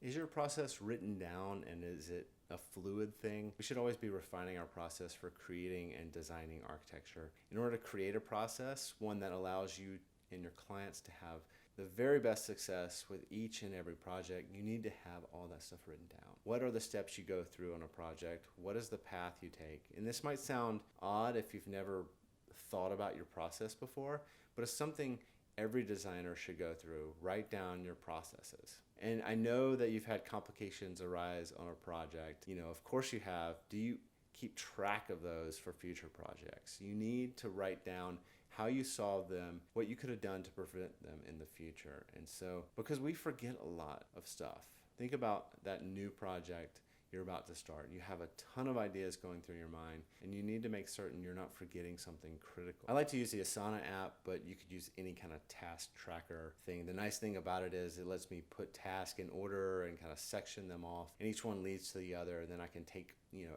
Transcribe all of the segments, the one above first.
Is your process written down, and is it a fluid thing? We should always be refining our process for creating and designing architecture. In order to create a process, one that allows you and your clients to have the very best success with each and every project, you need to have all that stuff written down. What are the steps you go through on a project? What is the path you take? And this might sound odd if you've never thought about your process before, but it's something every designer should go through. Write down your processes. And I know that you've had complications arise on a project. Of course you have. Do you keep track of those for future projects? You need to write down how you solve them, what you could have done to prevent them in the future. And so, because we forget a lot of stuff, think about that new project you're about to start. You have a ton of ideas going through your mind, and you need to make certain you're not forgetting something critical. I like to use the Asana app, but you could use any kind of task tracker thing. The nice thing about it is it lets me put tasks in order and kind of section them off, and each one leads to the other. Then I can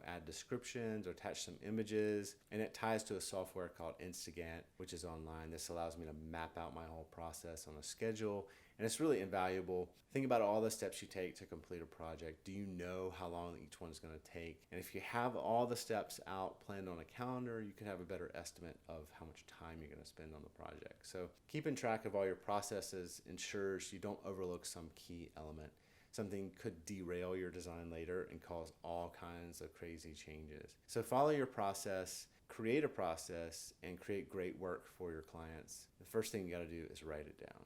add descriptions or attach some images, and it ties to a software called Instagant, which is online. This allows me to map out my whole process on a schedule, and it's really invaluable. Think about all the steps you take to complete a project. Do you know how long each one is going to take? And if you have all the steps out planned on a calendar, you can have a better estimate of how much time you're going to spend on the project. So keeping track of all your processes ensures you don't overlook some key element. Something could derail your design later and cause all kinds of crazy changes. So follow your process, create a process, and create great work for your clients. The first thing you got to do is write it down.